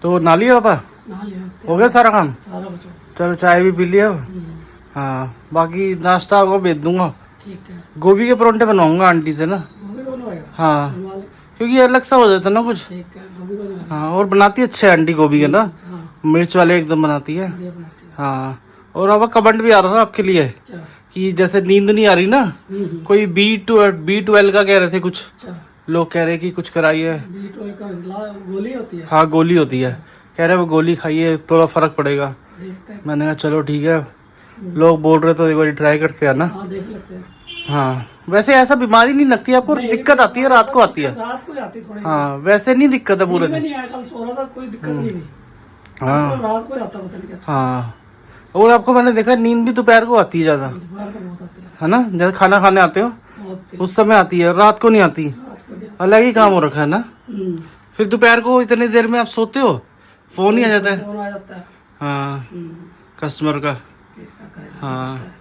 तो ना लिया पापा, नहा लिया, हो गया सारा काम। सारा बच्चों। चलो चाय भी पी लिया। हाँ बाकी नाश्ता को भेज दूंगा। ठीक है, गोभी के परोंठे बनवाऊंगा आंटी से ना। गोभी बनवाएगा? हाँ बनवा ले। क्योंकि अलग सा हो जाता है ना कुछ। ठीक है, गोभी बनवा। हाँ और बनाती अच्छे आंटी गोभी के ना, हाँ, मिर्च वाले एकदम बनाती है। बढ़िया बनाती है। हाँ और अब कमेंट भी आ रहा था आपके लिए क्या? कि जैसे नींद नहीं आ रही ना, कोई B12 का कह रहे थे कुछ अच्छा, लोग, कह रहे कि कुछ कराइए। B12 का गोली होती है। हाँ गोली होती है, कह रहे वो गोली खाइए थोड़ा फर्क पड़ेगा। देखते हैं। मैंने कहा चलो ठीक है, लोग बोल रहे तो एक बार ट्राई करते हैं ना। हाँ देख लेते हैं। हाँ वैसे ऐसा बीमारी नहीं लगती आपको, नहीं, दिक्कत आती है रात को आती है। रात को आती थोड़ी। हाँ वैसे नहीं दिक्कत है पूरे दिन में दिन। नहीं आया, कल सो रहा था, कोई दिक्कत नहीं थी। हाँ रात को आता पता नहीं क्या। हाँ और आपको मैंने देखा नींद भी दोपहर को आती है ज्यादा, दोपहर को बहुत आती है ना, जब खाना खाने आते हो बहुत उस समय आती है, रात को नहीं आती। रात को नहीं अलग ही काम हो रखा है ना। आती। फिर दोपहर को इतनी देर में आप सोते हो, फोन ही आ जाता है। फोन आ जाता है। हाँ कस्टमर का। फिर क्या करें? हाँ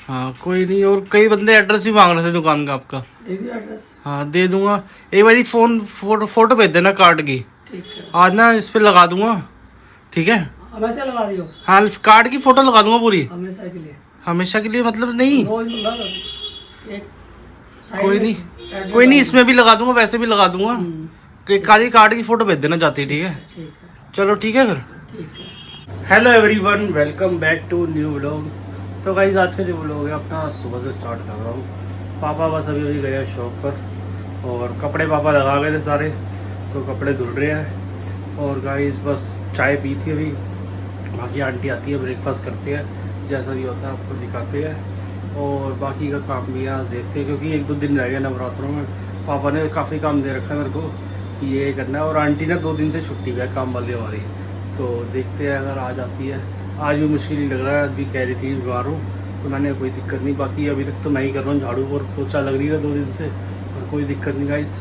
हाँ कोई नहीं। और कई बंदे एड्रेस भी मांग रहे थे दुकान का आपका। दे दिया एड्रेस। हाँ दे दूंगा, एक बारी फोटो भेज देना कार्ड की, ठीक है, आज ना इस पे लगा दूंगा। ठीक है हमेशा लगा दियो। हाँ कार्ड की फोटो लगा दूंगा पूरी, हमेशा के लिए। हमेशा के लिए मतलब नहीं। रोज लगा दो। एक साइड कोई में नहीं, address कोई नहीं, लगा इसमें भी लगा दूंगा, वैसे भी लगा दूंगा। हम्म, खाली कार्ड की फोटो भेज देना जाती है। ठीक है ठीक है, चलो ठीक है फिर। ठीक है। Hello everyone, welcome back to new vlog. तो गाइस आज का जो व्लॉग है अपना सुबह से स्टार्ट कर रहा हूँ। पापा बस अभी अभी गए शॉप पर और कपड़े पापा लगा गए थे सारे, तो कपड़े धुल रहे हैं। और गाइस बस चाय पी थी अभी, बाकी आंटी आती है ब्रेकफास्ट करते हैं, जैसा भी होता है आपको दिखाते हैं। और बाकी का काम भी है आज देखते हैं, क्योंकि 1-2 दिन रह गए नवरात्रों में। पापा ने काफ़ी काम दे रखा है मेरे को कि ये करना है, और आंटी ने 2 दिन से छुट्टी पे है काम वाली हमारी। तो देखते हैं अगर आज आती है। आज भी मुश्किल ही लग रहा है, आज भी कह रही थी बीमार हूँ, तो मैंने कोई दिक्कत नहीं। बाकी अभी तक तो मैं ही कर रहा हूँ झाड़ू और पोछा, लग रही है 2 दिन से, और कोई दिक्कत नहीं गाइस।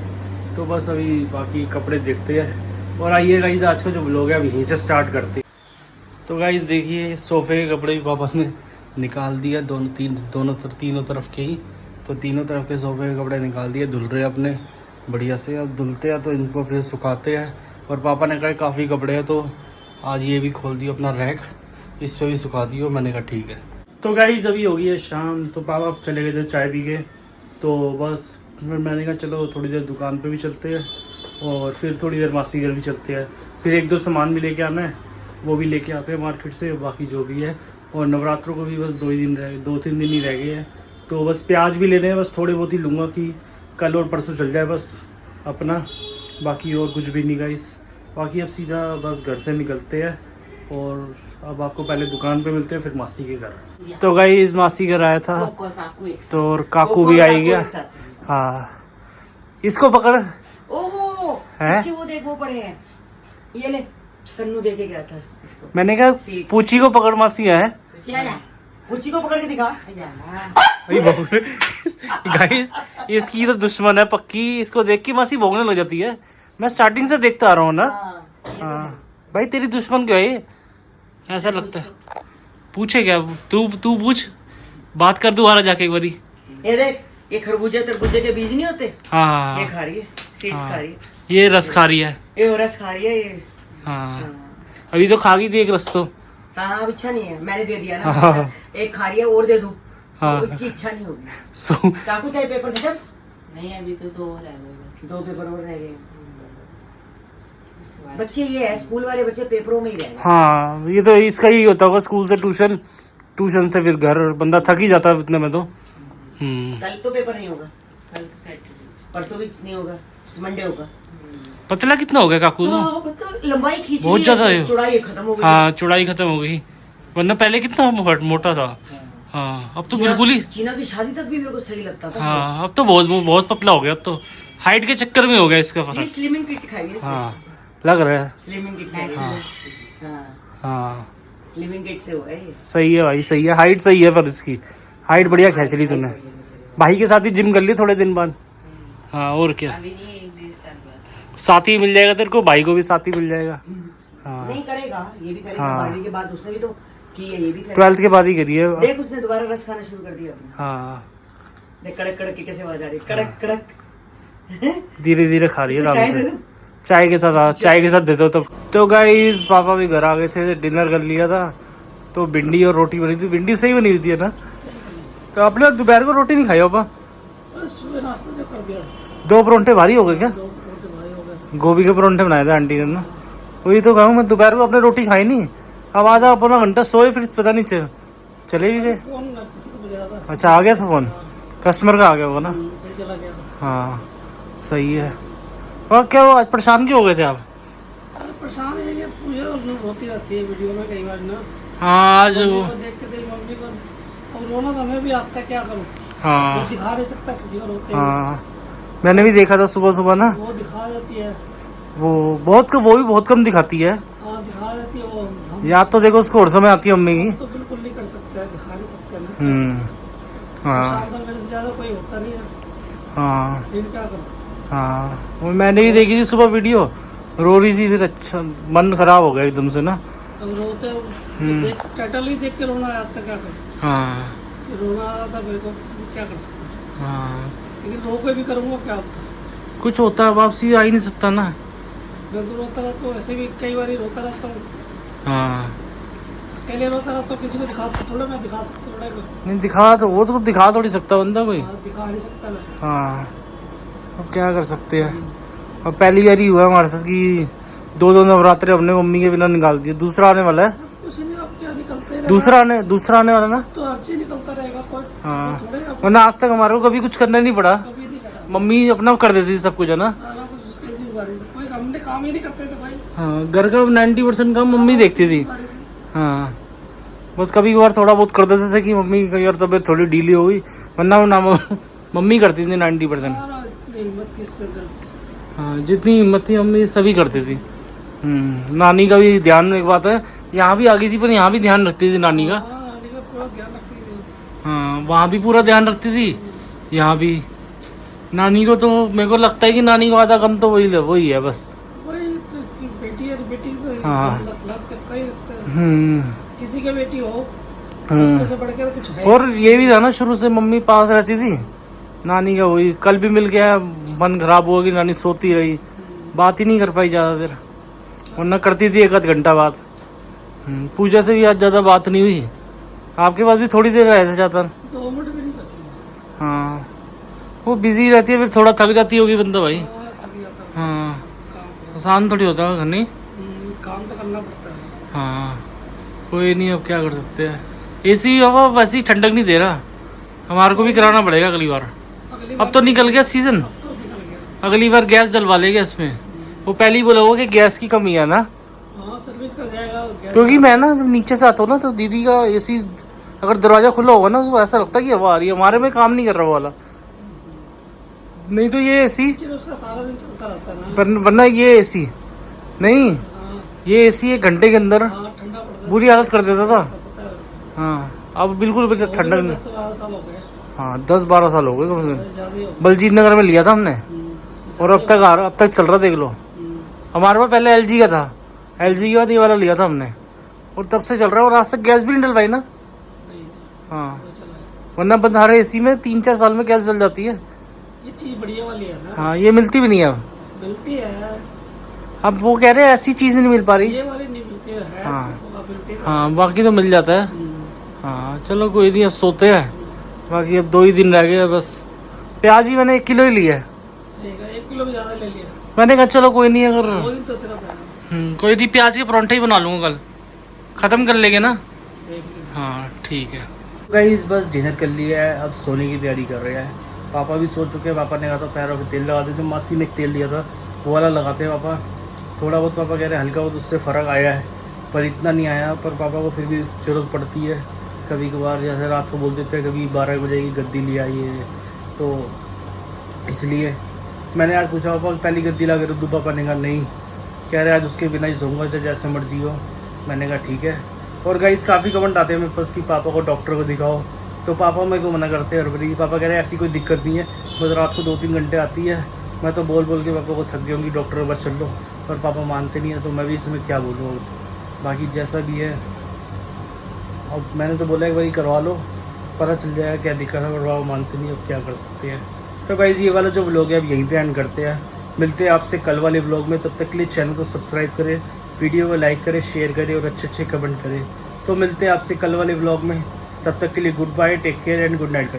तो बस अभी बाकी कपड़े देखते हैं। और आइए गाइस आज का जो व्लॉग है यहीं से स्टार्ट करते हैं। तो गाइस देखिए सोफे के कपड़े भी पापा ने निकाल दिया, तीनों तरफ के ही। तो तीनों तरफ के सोफे के कपड़े निकाल दिए, धुल रहे अपने बढ़िया से। अब धुलते हैं तो इनको फिर सुखाते हैं। और पापा ने कहा काफ़ी कपड़े हैं, तो आज ये भी खोल दियो अपना रैक, इस पर भी सुखा दियो। मैंने कहा ठीक है। तो गाइस अभी हो गई है शाम, तो पापा चले गए थे चाय पी के, तो बस फिर मैंने कहा चलो थोड़ी देर दुकान पे भी चलते हैं, और फिर थोड़ी देर मासी घर भी चलते हैं। फिर 1-2 सामान भी लेके आना है, वो भी लेके आते हैं मार्केट से, बाकी जो भी है। और नवरात्रों को भी बस 2-3 दिन ही रह गए हैं, तो बस प्याज भी लेने हैं, बस थोड़े बहुत ही लूँगा कि कल और परसों चल जाए बस अपना, बाकी और कुछ भी नहीं गाइस। बाकी अब सीधा बस घर से निकलते हैं, और अब आपको पहले दुकान पे मिलते हैं, फिर मासी के घर। तो गाइस मासी घर आया था, तो और काकू भी आई गया। हाँ इसको पकड़। ओहो, है इसके वो देख वो पड़े हैं, ये ले सन्नू देके गया था इसको। मैंने कहा पूछी को पकड़, मासी है। पूछी को पकड़ के दिखा। गाइस इसकी तो दुश्मन है पक्की, इसको देख के मासी भोगने लग जाती है। मैं स्टार्टिंग से देखता आ रहा हूँ ना। हाँ भाई तेरी दुश्मन क्यों है ये, ऐसा लगता है। पूछे क्या तू पूछ, बात कर दोबारा जाके एक बारी। ये देख, ये खरबूजे तरबूजे के बीज नहीं होते, हाँ ये खा रही है, सीड्स खा रही है, ये रस खा रही है। ये रस खा रही है ये। हाँ अभी तो खा गई थी एक रस तो। हाँ अब इच्छा नहीं है, मैंने दे दिया ना। हाँ। एक खा रही है और दे दूं, हाँ। तो उसकी इच्छा नहीं होगी। सो काकू तेरे पेपर खत्म? नहीं अभी तो 2 रह गए बस। 2 पेपर और रह गए। बच्चे ये है, स्कूल वाले बच्चे पेपरों में ही रह गए। हाँ ये तो इसका ही होता होगा, स्कूल से ट्यूशन से फिर घर, बंदा थक ही जाता है इतने में तो। कल तो पेपर नहीं होगा, कल तो सैटरडे। परसों भी नहीं होगा, मंडे होगा। पतला कितना हो गया काकू? हाँ, तो लंबाई खींच बहुत ली ज्यादा है, है। चौड़ाई खत्म हो गई। हाँ चौड़ाई खत्म हो गई, वरना पहले कितना मोटा था। हाँ अब तो बिल्कुल ही। चीना की शादी तक भी मेरे को सही लगता था। हाँ अब तो बहुत पतला हो गया, अब तो हाइट के चक्कर में हो गया इसका ये फर्क। स्लिमिंग किट खाई है। हाँ लग रहा है। स्लिमिंग किट खाई है। हाँ, हाँ स्लिमिंग किट से हुआ है ये। सही है भाई, सही है, हाइट सही है। पर इसकी हाइट बढ़िया खींच ली तूने, भाई के साथ ही जिम कर ली थोड़े दिन बाद। हाँ और क्या, अभी नहीं 1-1.5 साल बाद। साथी मिल जाएगा तेरे को, भाई को भी साथी मिल जाएगा। हाँ नहीं करेगा, ये भी करेगा। हाँ। 12वीं के बाद उसने भी तो की है, ये भी करेगा। 12th के बाद ही करिए। देख उसने दोबारा रस खाना शुरू कर दिया अपना। हाँ देख कड़क कड़क की कैसे आवाज आ रही है, कड़क कड़क। धीरे धीरे खा रही है इसको चाय आराम दे से। दूं? चाय के साथ, हाँ चाय के साथ देते हो तो गाइस पापा भी घर आ गए थे, डिनर कर लिया था। तो भिंडी और रोटी बनी थी। भिंडी सही बनी हुई थी है ना। तो आपने दोपहर को रोटी नहीं खाई पापा? सुबह नाश्ता जो कर दिया, 2 परोंठे भारी हो गए क्या? 2 घंटे भाई हो गए। गोभी के परोंठे बनाए थे आंटी ने ना। वही तो कहूँ मैं, दोपहर को अपने रोटी खाई नहीं। अब आधा अपना घंटा सोए, फिर पता नहीं चले भी गए। फोन ना किसी को बजाया था, अच्छा आ गया था फोन, कस्टमर का आ गया होगा ना। फिर चला गया था। हाँ सही है। और क्या वो आज परेशान क्यों हो गए थे आप? अरे परेशान है ये पूजा होती रहती है वीडियो में कई बार ना। हाँ आज मम्मी वो, को देख के तेरी मम्मी को अब रोना तो हमें भी आता है, क्या करूँ। हाँ वो दिखा नहीं सकता किसी को रोते हुए। हाँ मैंने भी देखा था सुबह सुबह ना। वो दिखा देती है, वो वो भी बहुत कम दिखाती है। हाँ दिखा देती है वो। हम याद तो देखो उसको और समय आती है मम्मी की। तो बिल्कुल नहीं कर सकते, दिखा नहीं सकते ना। हाँ शाम तक मेरे से ज्यादा कोई होता नहीं है, हाँ फिर क्या करूँ। हाँ वो मैंने भी देखी थी सुबह वीडियो, रो रही थी। फिर अच्छा मन खराब हो गया एकदम से ना। अब रोते देख टाइटल ही देख के रोना आता, क्या करूँ। हाँ फिर रोना आ रहा था मेरे को, क्या कर सकते। हाँ लेकिन रो के भी करूँगा क्या होता। कुछ होता है, वापसी आ ही नहीं सकता ना। मैं तो रोता रहता हूँ, ऐसे भी कई बार रोता रहता हूँ। हाँ अकेले रोता रहता हूँ, किसी को दिखा थोड़ा मैं दिखा सकता थोड़ा को। नहीं दिखा तो, वो तो दिखा थोड़ी सकता बंदा कोई। हाँ, दिखा नहीं सकता मैं। हाँ अब क्या कर सकते हैं। अब पहली बार ही हुआ हमारे साथ कि 2 नवरात्रे हमने मम्मी के बिना निकाल दिए। दूसरा आने वाला है, कुछ नहीं, अब क्या निकलते रहेगा। दूसरा आने वाला ना। तो हर चीज निकलता रहेगा, कोई हाँ थोड़े अब वरना आज तक हमारे को कभी कुछ करना नहीं पड़ा। कभी नहीं करा। मम्मी अपना कर देती थी सब कुछ है ना। सारा कुछ उसके जिम्मेदारी थी। कोई हमने काम ही नहीं करते थे भाई। हाँ घर का 90% काम मम्मी देखती थी। जिम्मेदारी थी। हाँ बस कभी कभार थोड़ा बहुत कर देते थे कि मम्मी की यार तबीयत थोड़ी ढीली हो गई, वरना ना मम्मी करती थी 90%। सारा इतनी हिम्मत थी इसके अंदर। हाँ जितनी हिम्मत थी मम्मी सभी करती थी। नानी का भी ध्यान, एक बात है यहाँ भी आ गई थी पर यहाँ भी ध्यान रखती थी नानी का। हाँ, नानी का पूरा ध्यान रखती थी। हाँ वहाँ भी पूरा ध्यान रखती थी, यहाँ भी। नानी को तो मेरे को लगता है कि नानी को आधा कम तो वही है बस। वही तो इसकी बेटी है, बेटी तो हाँ। लत करता ही रहता है। हम्म किसी की बेटी हो, हम्म। बच्चे से बढ़ के तो कुछ है। और ये भी था ना, शुरू से मम्मी पास रहती थी नानी का। वही कल भी मिल गया, मन खराब हुआ कि नानी सोती रही, बात ही नहीं कर पाई ज्यादा देर, वरना करती थी 1 आध घंटा बात। पूजा से भी आज ज्यादा बात नहीं हुई। आपके पास भी थोड़ी देर रह जाता। 2 मिनट भी नहीं करती। हाँ वो बिजी रहती है, फिर थोड़ा थक जाती होगी बंदा भाई। हाँ, थक जाता है। हाँ काम आसान थोड़ी होता है घर नहीं। काम तो करना पड़ता है। हाँ कोई नहीं, अब क्या कर सकते हैं। एसी हवा वैसे ही ठंडक नहीं दे रहा, हमारे को भी कराना पड़ेगा अगली बार। अगली अब तो निकल गया सीजन, अब तो निकल गया। अगली बार गैस डलवा लेंगे इसमें। वो पहले ही बोला होगा कि गैस की कमी है ना। हाँ सर्विस कर जाएगा गैस। क्योंकि मैं ना जब नीचे से आता हूँ ना तो दीदी का एसी अगर दरवाजा खुला होगा ना तो ऐसा लगता है कि हवा आ रही है। हमारे में काम नहीं कर रहा वो वाला, नहीं तो ये एसी, लेकिन उसका सारा दिन चलता रहता है ना। वरना ये एसी नहीं, हाँ, ये एसी 1 घंटे के अंदर हाँ, ठंडा पड़ता है। बुरी हालत कर देता था। पता है। हाँ अब बिल्कुल भी ठंडक नहीं। 10 से 12 साल हो गए। हाँ 10-12 साल हो गए कम से कम। ज्यादा ही हो गए। बलजीत नगर में लिया था हमने, और अब तक चल रहा देख लो। हमारे पास पहले LG का था, LG के बाद ये वाला लिया था हमने, और तब से चल रहा है। और आज तक गैस भी नहीं डलवाई ना। नहीं, हाँ वो चला है। वरना बंधारे एसी में 3-4 साल में गैस जल जाती है। ये चीज बढ़िया वाली है ना। हाँ ये मिलती भी नहीं है अब। मिलती है, अब वो कह रहे हैं ऐसी चीज नहीं मिल पा रही। ये वाली नहीं मिलती है। हाँ। तो मिलती है। हाँ बाकी तो मिल जाता है। हाँ चलो कोई नहीं, अब सोते हैं। बाकी अब 2 ही दिन रह गए बस। प्याज ही मैंने 1 किलो ही लिया है। सही है, 1 किलो भी ज्यादा ले लिया। मैंने कहा चलो कोई नहीं, अगर 2 दिन तो सिर्फ है। कोई नहीं, प्याज के परांठे ही बना लूंगा, कल खत्म कर लेंगे ना। देख लो। हाँ ठीक है गाइस, बस डिनर कर लिया है, अब सोने की तैयारी कर रहे हैं। पापा भी सो चुके हैं। पापा ने कहा था पैरों पे तेल लगा देते, मासी ने एक तेल दिया था वो वाला लगाते हैं पापा। थोड़ा बहुत पापा कह रहे हैं हल्का बहुत उससे फ़र्क आया है, पर इतना नहीं आया। पर पापा को फिर भी ज़रूरत पड़ती है कभी कभार, जैसे रात को बोल देते हैं कभी 12 बजे की गद्दी ले आइए, तो इसलिए मैंने आज पूछा पापा पहली गद्दी ला के रख दूँ। पापा ने कहा नहीं, कह रहे आज उसके बिना ही सोऊंगा चाहे जैसे मर्जी हो। मैंने कहा ठीक है। और गाइस काफ़ी कमेंट आते हैं मेरे पास कि पापा को डॉक्टर को दिखाओ, तो पापा मेरे को मना करते हैं हर बारी। पापा कह रहे हैं ऐसी कोई दिक्कत नहीं है, बस रात को 2-3 घंटे आती है। मैं तो बोल के पापा को थक गई होंगी डॉक्टर के पास चल लो, पर पापा मानते नहीं है, तो मैं भी इसमें क्या बोलूँ। बाकी जैसा भी है, अब मैंने तो बोला एक बारी करवा लो, पता चल जाएगा क्या दिक्कत है, पर पापा मानते नहीं, अब क्या कर सकते हैं। तो गाइस ये वाला जो व्लॉग है अब यहीं पे एंड करते हैं। मिलते हैं आपसे कल वाले ब्लॉग में, तब तक के लिए चैनल को सब्सक्राइब करें, वीडियो को लाइक करें, शेयर करें और अच्छे अच्छे कमेंट करें। तो मिलते हैं आपसे कल वाले ब्लॉग में, तब तक के लिए goodbye, take care and good night.